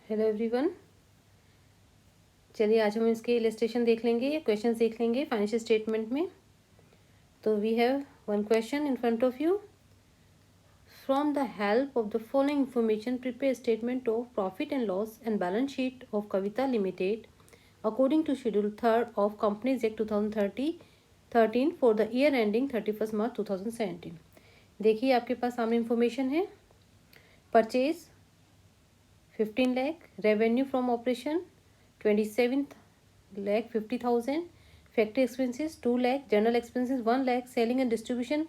Hello everyone. चलिए आज हम इसके इलस्ट्रेशन देख लेंगे या क्वेश्चंस देख लेंगे फाइनेंशियल स्टेटमेंट में। तो we have one question in front of you. From the help of the following information prepare statement of profit and loss and balance sheet of Kavita limited according to schedule 3 of companies act 2013 for the year ending 31 March 2017। देखिए आपके पास सामने information है। Purchase 15 lakh, revenue from operation 27 lakh 50,000, factory expenses 2 lakh, general expenses 1 lakh, selling and distribution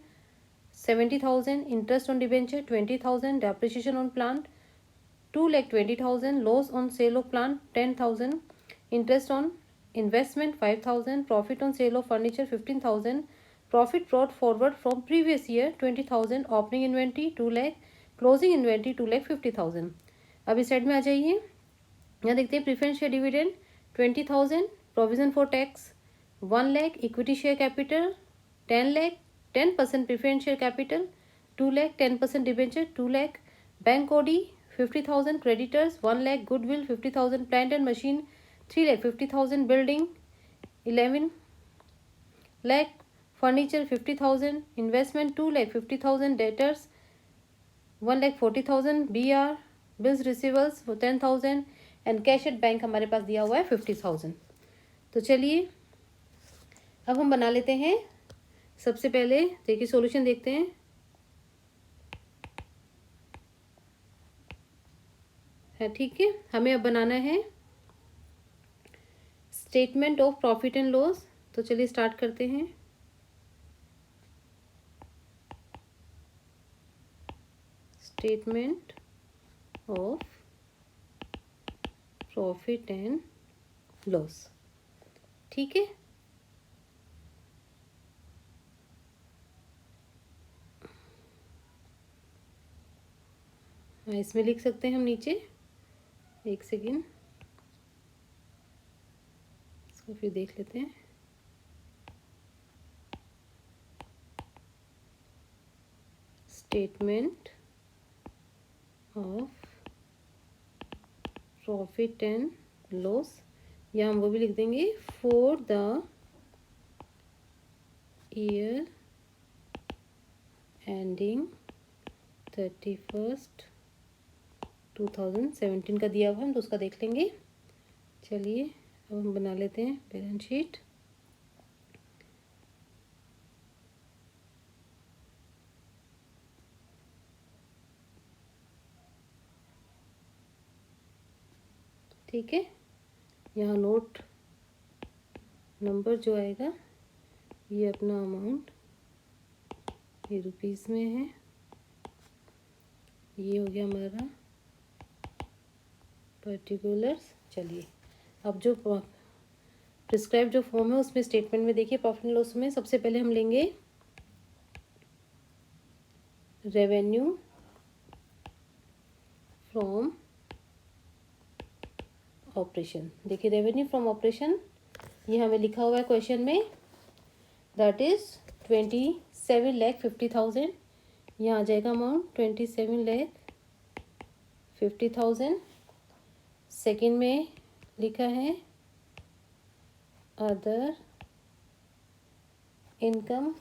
70,000, interest on debenture 20,000, depreciation on plant 2 lakh 20,000, loss on sale of plant 10,000, interest on investment 5,000, profit on sale of furniture 15,000, profit brought forward from previous year 20,000, opening inventory 2 lakh, closing inventory 2 lakh 50,000। अब इस side में आ जाइए, यहाँ देखते हैं preference share dividend 20,000, provision for tax 1 lakh, equity share capital 10 lakh, 10% preference share capital 2 lakh, 10% debenture 2 lakh, bank OD 50,000, creditors 1 lakh, goodwill 50,000, plant and machine 3 lakh 50,000, building 11 lakh, furniture 50,000, investment 2 lakh 50,000, debtors 1 lakh 40,000, BR bills receivers 10,000 and cash at bank हमारे पास दिया हुआ है 50,000। तो चलिए अब हम बना लेते हैं। सबसे पहले देखिए सॉल्यूशन देखते हैं। ठीक है, हमें अब बनाना है statement of profit and loss. तो चलिए स्टार्ट करते हैं। Statement of profit and loss, ठीक है। इसमें लिख सकते हैं हम नीचे, एक सेकेंड इसको फिर देख लेते हैं। Statement of profit and loss, या हम वो भी लिख देंगे फॉर द ईयर एंडिंग 31 2017 का दिया हुआ हम तो उसका देख लेंगे। चलिए अब हम बना लेते हैं बैलेंस शीट। ठीक है, यहाँ नोट नंबर जो आएगा ये अपना अमाउंट ये रुपीस में है, ये हो गया हमारा पर्टिकुलर्स। चलिए अब जो प्रिस्क्राइब जो फॉर्म है उसमें स्टेटमेंट में देखिए प्रॉफिट एंड लॉस में सबसे पहले हम लेंगे रेवेन्यू फ्रॉम ऑपरेशन। देखिए रेवेन्यू फ्रॉम ऑपरेशन ये हमें लिखा हुआ है क्वेश्चन में, दैट इज 27 lakh 50,000। यहाँ आ जाएगा अमाउंट 27 lakh 50,000। सेकेंड में लिखा है अदर इनकम।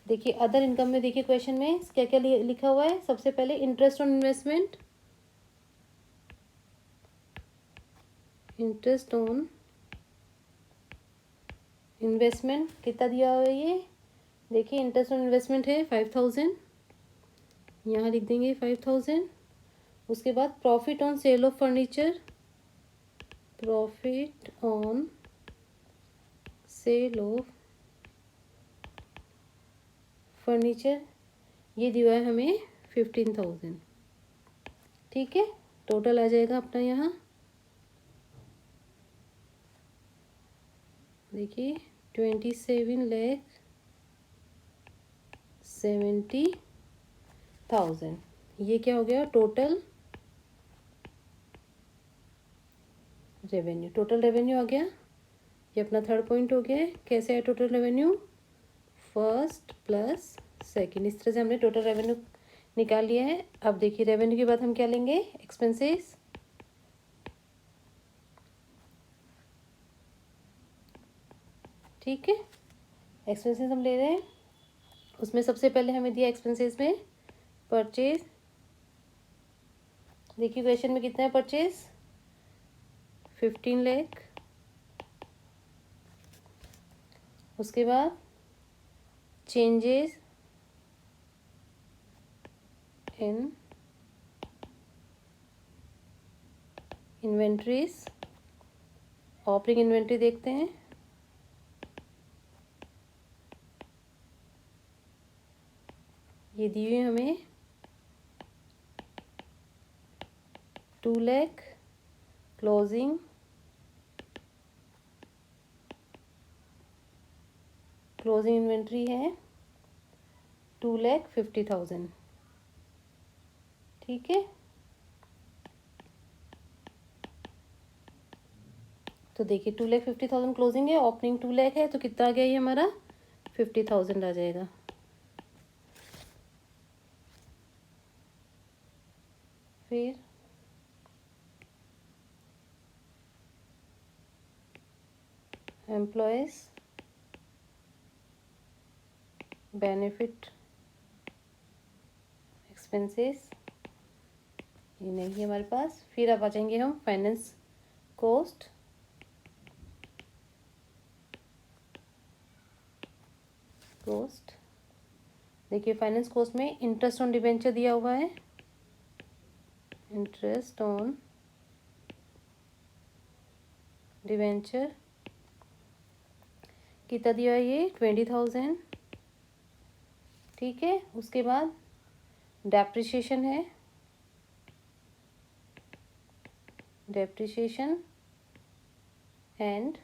देखिए अदर इनकम में देखिए क्वेश्चन में क्या क्या लिखा हुआ है। सबसे पहले interest on investment, interest on investment कितना दिया हुआ है ये, देखिए इंटरेस्ट ऑन इन्वेस्टमेंट है 5,000, यहाँ लिख देंगे 5,000। उसके बाद profit on sale of furniture, profit on sale of furniture ये दिया है हमें 15,000। ठीक है, टोटल आ जाएगा अपना यहाँ देखिए 27 lakh 70,000। ये क्या हो गया टोटल रेवेन्यू। टोटल रेवेन्यू आ गया, ये अपना थर्ड पॉइंट हो गया है। कैसे है total revenue, first plus second, इस तरह से हमने टोटल रेवेन्यू निकाल लिया है। अब देखिए रेवेन्यू के बाद हम क्या लेंगे, एक्सपेंसेस ठीक है, एक्सपेंसेस हम ले रहे हैं। उसमें सबसे पहले हमें दिया एक्सपेंसेस में परचेज। देखिए क्वेश्चन में कितना है परचेज, 15 लाख। उसके बाद changes in inventories, operating inventory देखते हैं। ये दी हुई हमें 2 लाख। क्लोजिंग इन्वेंट्री है 2,50,000। ठीक है, तो देखिए 2,50,000 क्लोजिंग है, ओपनिंग 2 लाख है, तो कितना आ गया ये हमारा 50,000 आ जाएगा। फिर एम्प्लॉयज बेनिफिट एक्सपेंसेस, ये नहीं है हमारे पास। फिर अब आ जाएंगे हम फाइनेंस कॉस्ट। देखिए फाइनेंस कॉस्ट में इंटरेस्ट ऑन डिबेंचर दिया हुआ है, इंटरेस्ट ऑन डिबेंचर कितना दिया है ये 20,000। ठीक है, उसके बाद डेप्रिसिएशन है, डेप्रिसिएशन एंड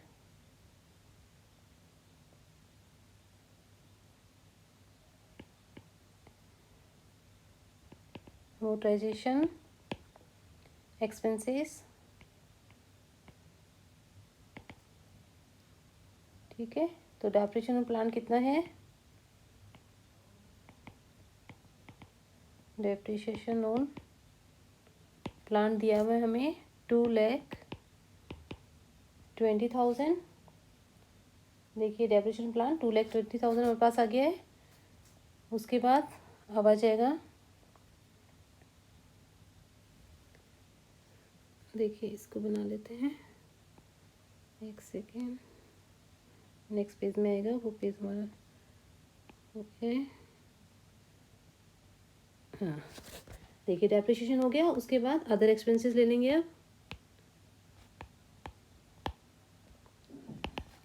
amortization एक्सपेंसेस। ठीक है, तो डेप्रिसिएशन प्लान कितना है, डेप्रिसिएशन ऑन प्लान दिया हुआ है हमें 2,20,000। देखिए डेप्रिसिएशन प्लान 2,20,000 हमारे पास आ गया है। उसके बाद अब आ जाएगा, देखिए इसको बना लेते हैं, एक सेकेंड, नेक्स्ट पेज में आएगा वो पेज हमारा। ओके, हाँ देखिए डेप्रिसिएशन हो गया। उसके बाद अदर एक्सपेंसेस ले लेंगे। अब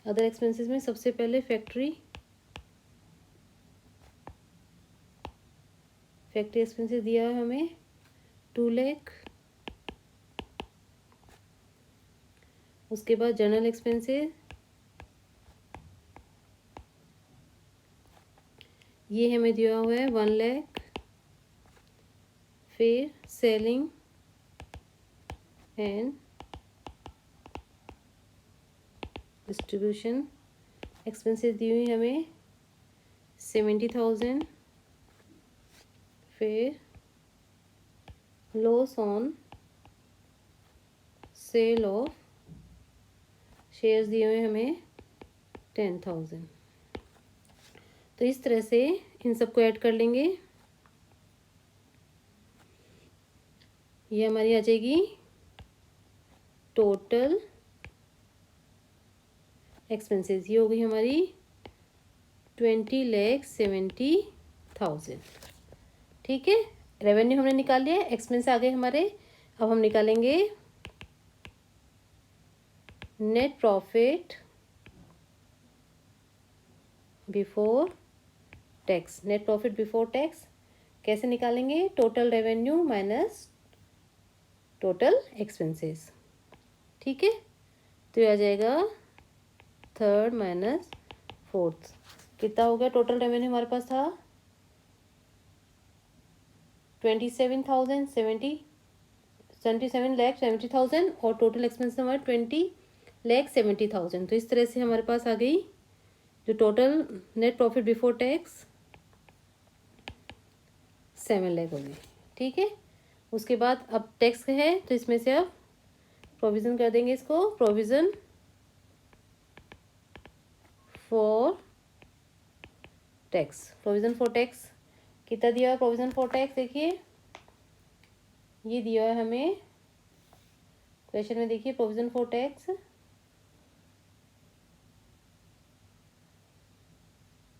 अदर एक्सपेंसेस में सबसे पहले फैक्ट्री एक्सपेंसेस दिया है हमें 2 लाख। उसके बाद जनरल एक्सपेंसेस, ये हमें दिया हुआ है 1 लाख। फिर सेलिंग एंड डिस्ट्रीब्यूशन एक्सपेंसेस दी हुई हमें 70,000। फिर loss on sale of shares दिए हुए हमें 10,000। तो इस तरह से इन सबको ऐड कर लेंगे। ये हमारी आ जाएगी टोटल एक्सपेंसेस, ये हो गई हमारी 20,70,000। ठीक है, रेवेन्यू हमने निकाल लिया, एक्सपेंस आ गए हमारे। अब हम निकालेंगे net profit before tax. Net profit before tax कैसे निकालेंगे, total revenue minus total expenses. ठीक है, तो ये आ जाएगा 3rd माइनस 4th। कितना हो गया टोटल रेवेन्यू हमारे पास था 27,70,000 और टोटल एक्सपेंस हमारा 20,70,000। तो इस तरह से हमारे पास आ गई जो total net profit before tax 7 lakh हो गई। ठीक है, उसके बाद अब टैक्स है तो इसमें से अब प्रोविज़न कर देंगे इसको, provision for tax, provision for tax कितना दिया है प्रोविज़न फॉर टैक्स? देखिए ये दिया है हमें क्वेश्चन में, देखिए प्रोविज़न फॉर टैक्स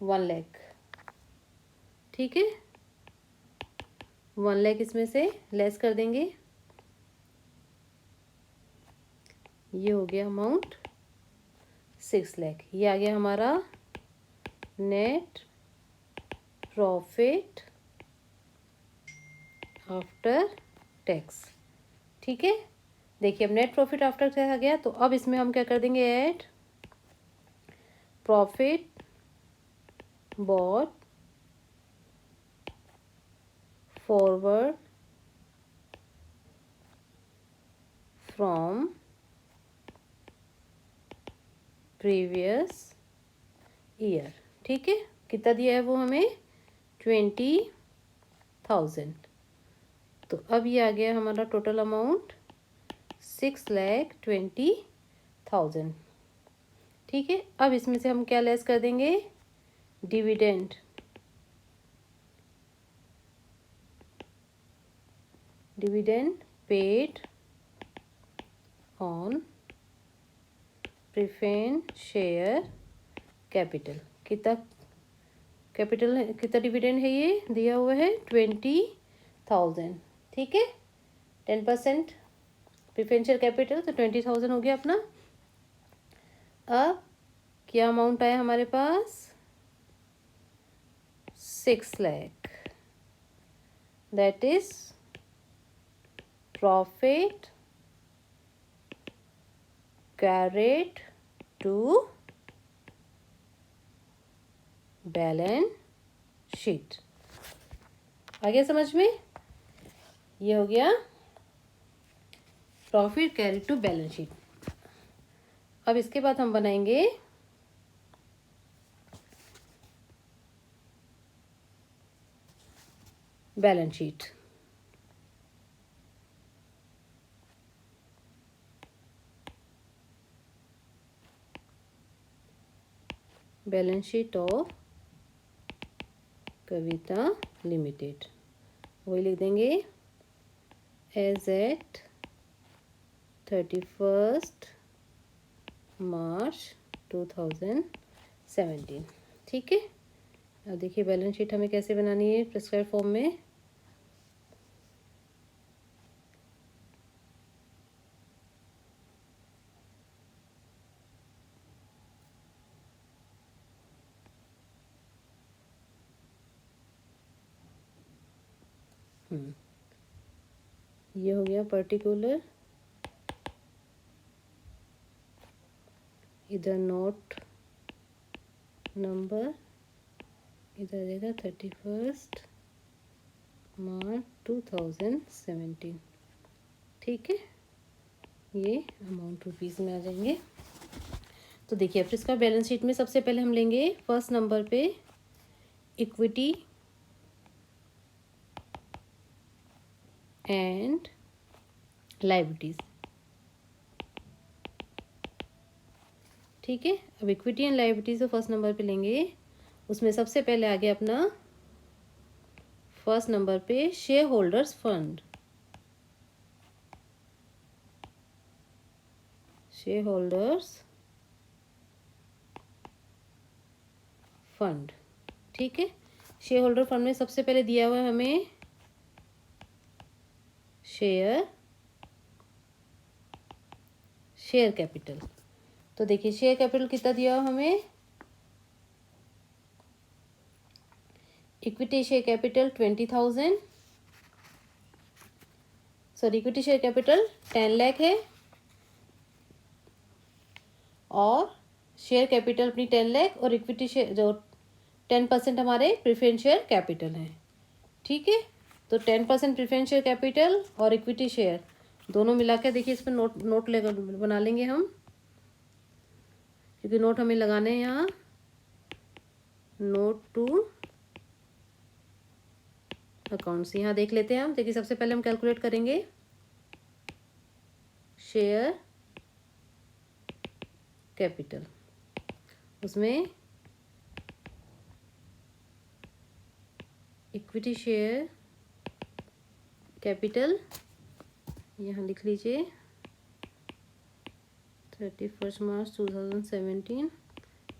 1 लाख, ठीक है। 1 लाख इसमें से लेस कर देंगे, ये हो गया अमाउंट 6 लाख। ये आ गया हमारा नेट प्रॉफिट आफ्टर टैक्स, ठीक है। देखिए अब नेट प्रॉफिट आफ्टर टैक्स आ गया, तो अब इसमें हम क्या कर देंगे, add profit bought forward from previous year, ठीक है। कितना दिया है वो हमें 20,000। तो अब ये आ गया हमारा टोटल अमाउंट 6,20,000, ठीक है। अब इसमें से हम क्या लेस कर देंगे, dividend, dividend paid on preference share capital. कितना कैपिटल है, कितना डिविडेंड है, ये दिया हुआ है 20,000, ठीक है। 10% प्रेफरेंशियल कैपिटल, तो 20,000 हो गया अपना। अब क्या अमाउंट आया हमारे पास, 6 lakh, that is profit carried to balance sheet. आ गया समझ में, ये हो गया profit carry to balance sheet. अब इसके बाद हम बनाएंगे balance sheet. Balance sheet of Kavita limited, वही लिख देंगे, एज एट 31 मार्च 2017, ठीक है। अब देखिए बैलेंस शीट हमें कैसे बनानी है प्रिस्क्राइब फॉर्म में। ये हो गया पर्टिकुलर, इधर नोट नंबर, इधर रहेगा 31 मार्च 2017, ठीक है। ये अमाउंट रुपीज़ में आ जाएंगे। तो देखिए अब इसका बैलेंस शीट में सबसे पहले हम लेंगे फर्स्ट नंबर पे इक्विटी एंड लायबिलिटीज़, ठीक है। अब इक्विटी एंड लायबिलिटीज़ तो फर्स्ट नंबर पे लेंगे, उसमें सबसे पहले आ गया अपना फर्स्ट नंबर पे share holders fund, share holders fund, ठीक है। शेयर होल्डर फंड में सबसे पहले दिया हुआ है हमें शेयर कैपिटल। तो देखिए शेयर कैपिटल कितना दिया हुआ हमें, equity share capital 20,000, sorry equity share capital 10 lakh है, और शेयर कैपिटल अपनी 10 लाख, और इक्विटी शेयर जो 10% हमारे प्रेफरेंस शेयर कैपिटल हैं, ठीक है। तो 10% प्रेफरेंस शेयर कैपिटल और इक्विटी शेयर दोनों मिला के देखिए इस पर नोट लेकर बना लेंगे हम, क्योंकि नोट हमें लगाने हैं यहाँ, नोट टू अकाउंट्स। यहाँ देख लेते हैं हम, देखिए सबसे पहले हम कैलकुलेट करेंगे शेयर कैपिटल, उसमें इक्विटी शेयर कैपिटल यहाँ लिख लीजिए 31 मार्च 2017,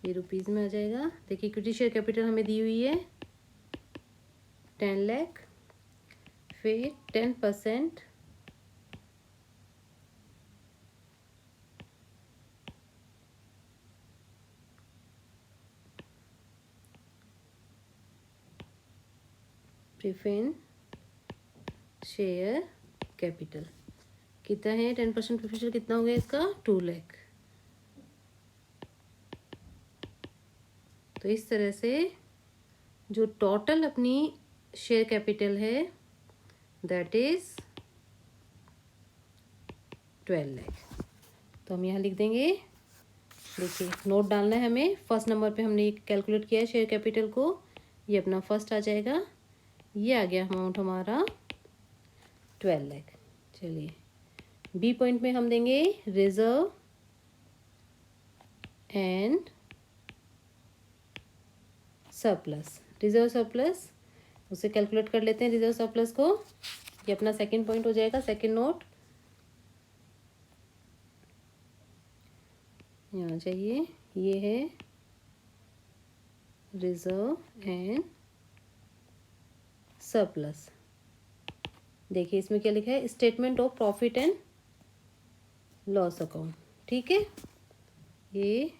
ये रुपीज़ में आ जाएगा। देखिए इक्विटी शेयर कैपिटल हमें दी हुई है 10 लाख, फिर 10% प्रेफरेंस शेयर कैपिटल कितना है, 10% प्रेफरेंस शेयर कितना हो गया इसका 2 लाख। तो इस तरह से जो टोटल अपनी शेयर कैपिटल है दैट इज 12 लाख। तो हम यहाँ लिख देंगे, देखिए नोट डालना है हमें। फर्स्ट नंबर पे हमने कैलकुलेट किया है शेयर कैपिटल को, ये अपना फर्स्ट आ जाएगा। ये आ गया अमाउंट हमारा 12 लाख। चलिए बी पॉइंट में हम देंगे reserve and surplus. Reserve surplus उसे कैलकुलेट कर लेते हैं रिजर्व सरप्लस को। ये अपना सेकंड पॉइंट हो जाएगा, सेकंड नोट यहाँ चाहिए। ये है रिजर्व एंड सरप्लस। देखिए इसमें क्या लिखा है, statement of profit and loss account. ठीक है, ये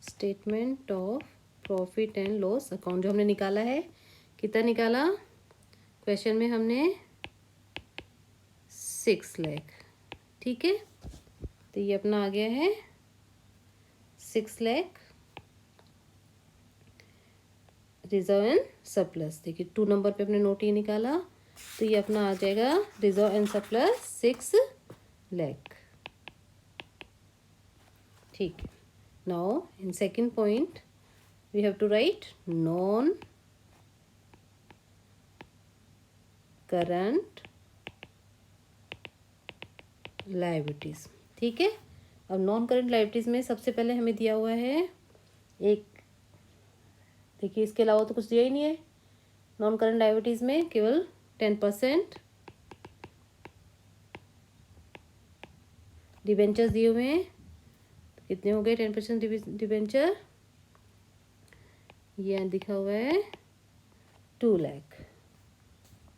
statement of profit and loss account जो हमने निकाला है, कितना निकाला क्वेश्चन में हमने 6 लाख। ठीक है, तो ये अपना आ गया है 6 लाख रिजर्व एंड सरप्लस। देखिए 2 नंबर पे अपने नोट ये निकाला, तो ये अपना आ जाएगा रिजर्व एंड सरप्लस 6 लाख। ठीक है, now in second point we have to write non current liabilities. ठीक है, अब नॉन करंट लायबिलिटीज में सबसे पहले हमें दिया हुआ है एक, देखिए इसके अलावा तो कुछ दिया ही नहीं है। नॉन करंट लायबिलिटीज में केवल 10% डिबेंचर्स दिए हुए हैं। तो कितने हो गए 10% डिबेंचर, ये दिखा हुआ है 2 लाख।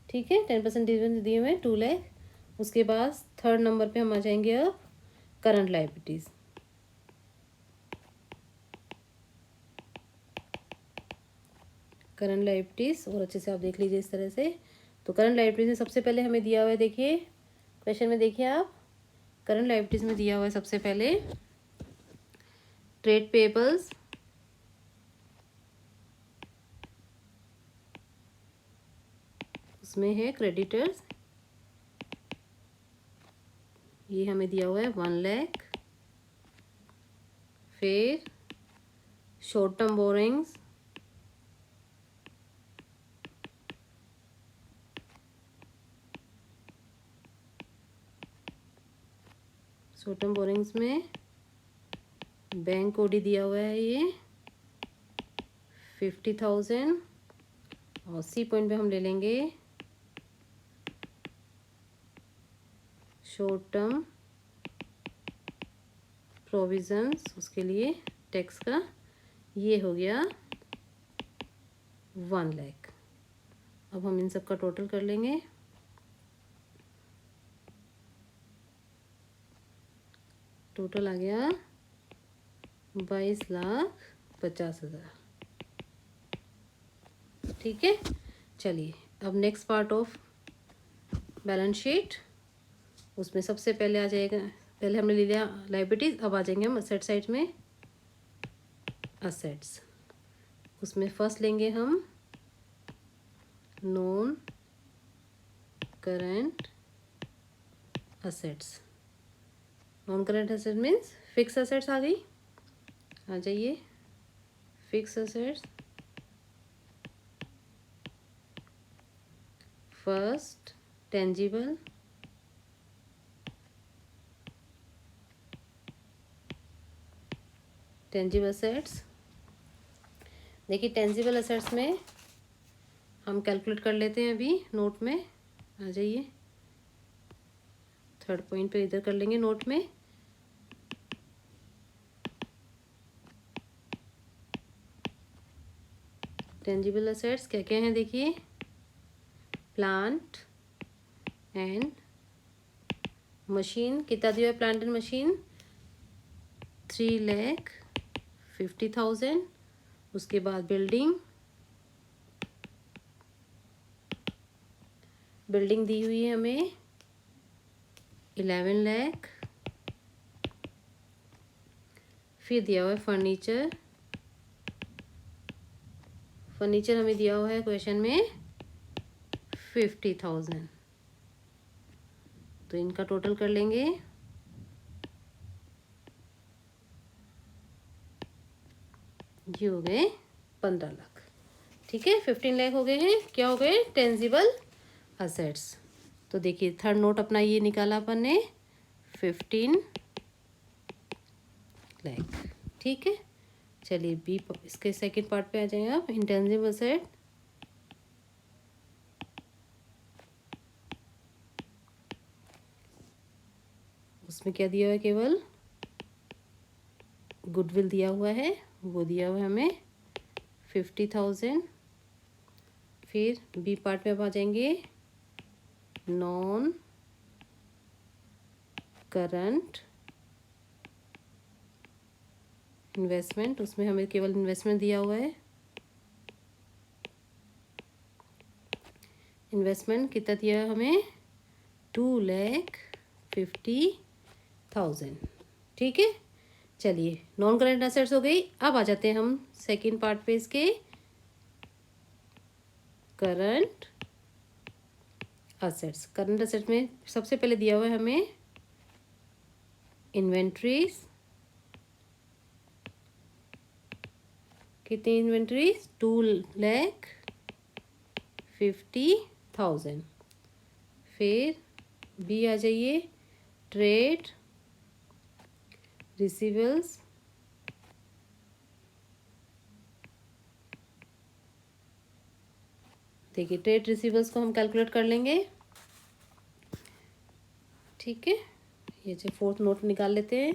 ठीक है, 10% डिबेंचर दिए हुए हैं 2 लाख। उसके बाद थर्ड नंबर पे हम आ जाएंगे अब करंट लायबिलिटीज। करंट लायबिलिटीज और अच्छे से आप देख लीजिए इस तरह से। तो करंट लायबिलिटीज में सबसे पहले हमें दिया हुआ है, देखिए क्वेश्चन में देखिए आप, करंट लायबिलिटीज में दिया हुआ है सबसे पहले ट्रेड पेबल्स, उसमें है क्रेडिटर्स, ये हमें दिया हुआ है 1 लाख। फिर short term borrowings, short term borrowings में बैंक ओडी दिया हुआ है ये 50,000। और सी पॉइंट पे हम ले लेंगे शॉर्ट टर्म प्रोविजंस, उसके लिए टैक्स का, ये हो गया 1 लाख। अब हम इन सब का टोटल कर लेंगे। टोटल आ गया 22,50,000। ठीक है, चलिए अब next part of balance sheet, उसमें सबसे पहले आ जाएगा, पहले हमने ले लिया लायबिलिटीज, अब आ जाएंगे हम असेट साइड में। असेट्स, उसमें फर्स्ट लेंगे हम non current assets. Non current asset means fix assets आ गई, आ जाइए fix assets. First tangible, tangible assets. देखिए टेंजिबल असेट्स में हम कैलकुलेट कर लेते हैं। अभी नोट में आ जाइए, थर्ड पॉइंट पे इधर कर लेंगे नोट में। टेंजिबल असेट्स क्या क्या हैं देखिए, प्लांट एंड मशीन। कितना दिया है प्लांट एंड मशीन? 3,50,000। उसके बाद बिल्डिंग दी हुई है हमें 11 लाख। फिर दिया हुआ है फर्नीचर हमें दिया हुआ है क्वेश्चन में 50,000। तो इनका टोटल कर लेंगे, ये हो गए 15 लाख। ठीक है, 15 लाख हो गए हैं, क्या हो गए? Tangible assets. तो देखिए थर्ड नोट अपना ये निकाला अपन ने 15 लाख। ठीक है, चलिए बी इसके सेकंड पार्ट पे आ जाएंगे आप। इंटेंजिबल असेट, उसमें क्या दिया हुआ है? केवल गुडविल दिया हुआ है, वो दिया हुआ है हमें 50,000। फिर बी पार्ट में अब आ जाएंगे नॉन करंट इन्वेस्टमेंट, उसमें हमें केवल इन्वेस्टमेंट दिया हुआ है। इन्वेस्टमेंट कितना दिया है हमें? 2,50,000। ठीक है, चलिए नॉन करंट असेट्स हो गई। अब आ जाते हैं हम सेकंड पार्ट पे इसके, करंट असेट्स। करंट असेट्स में सबसे पहले दिया हुआ है हमें इन्वेंट्रीज। कितनी इन्वेंट्रीज? 2,50,000। फिर बी आ जाइए, ट्रेड रिसीवेबल्स। देखिए ट्रेड रिसीवेबल्स को हम कैलकुलेट कर लेंगे। ठीक है, ये जो फोर्थ नोट निकाल लेते हैं,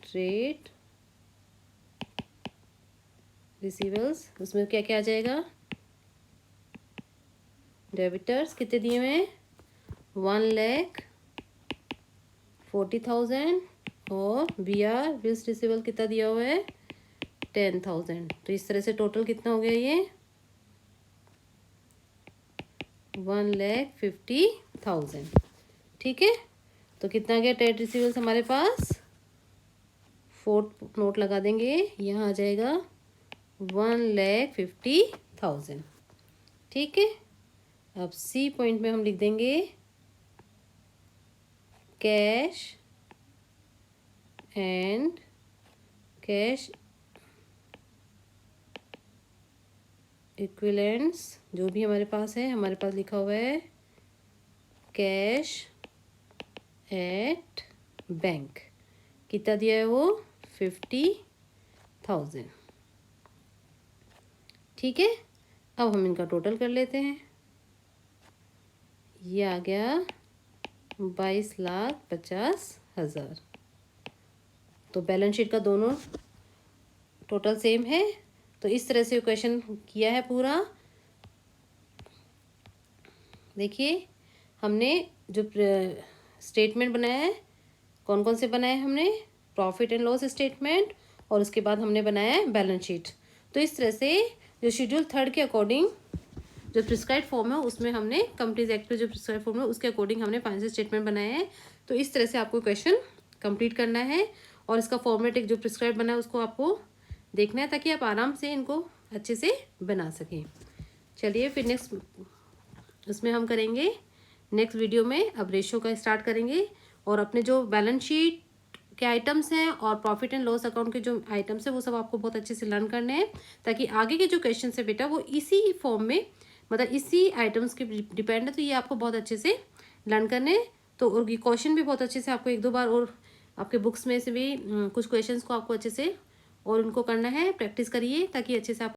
ट्रेड रिसीवेबल्स। उसमें क्या क्या आ जाएगा? डेबिटर्स कितने दिए हुए हैं? 1,40,000। और बी आर बिल्स रिसीवेबल कितना दिया हुआ है? 10,000। तो इस तरह से टोटल कितना हो गया ये? 1,50,000। ठीक है, तो कितना गया ट्रेड रिसीवेबल्स हमारे पास? फोर्थ नोट लगा देंगे, यहाँ आ जाएगा 1,50,000। ठीक है, अब सी पॉइंट में हम लिख देंगे कैश एंड कैश इक्विवेलेंट्स। जो भी हमारे पास है, हमारे पास लिखा हुआ है कैश एट बैंक। कितना दिया है वो? 50,000। ठीक है, अब हम इनका टोटल कर लेते हैं। ये आ गया 22,50,000। तो बैलेंस शीट का दोनों टोटल सेम है। तो इस तरह से क्वेश्चन किया है पूरा। देखिए हमने जो स्टेटमेंट बनाया है, कौन कौन से बनाए हमने? प्रॉफिट एंड लॉस स्टेटमेंट, और उसके बाद हमने बनाया है बैलेंस शीट। तो इस तरह से जो शेड्यूल थर्ड के अकॉर्डिंग जो प्रिस्क्राइब फॉर्म है, उसमें हमने कंपनीज एक्ट में जो प्रिस्क्राइब फॉर्म है उसके अकॉर्डिंग हमने फाइनेंशियल स्टेटमेंट बनाया है। तो इस तरह से आपको क्वेश्चन कंप्लीट करना है, और इसका फॉर्मेट एक जो प्रिस्क्राइब बना है उसको आपको देखना है, ताकि आप आराम से इनको अच्छे से बना सकें। चलिए फिर नेक्स्ट उसमें हम करेंगे, नेक्स्ट वीडियो में अब रेशो का स्टार्ट करेंगे, और अपने जो बैलेंस शीट के आइटम्स हैं और प्रॉफिट एंड लॉस अकाउंट के जो आइटम्स हैं वो सब आपको बहुत अच्छे से लर्न करने हैं, ताकि आगे के जो क्वेश्चन है बेटा वो इसी फॉर्म में, मतलब इसी आइटम्स के डिपेंड है। तो ये आपको बहुत अच्छे से लर्न करने हैं। तो और ये क्वेश्चन भी बहुत अच्छे से आपको एक दो बार और आपके बुक्स में से भी कुछ क्वेश्चंस को आपको अच्छे से और उनको करना है, प्रैक्टिस करिए ताकि अच्छे से आप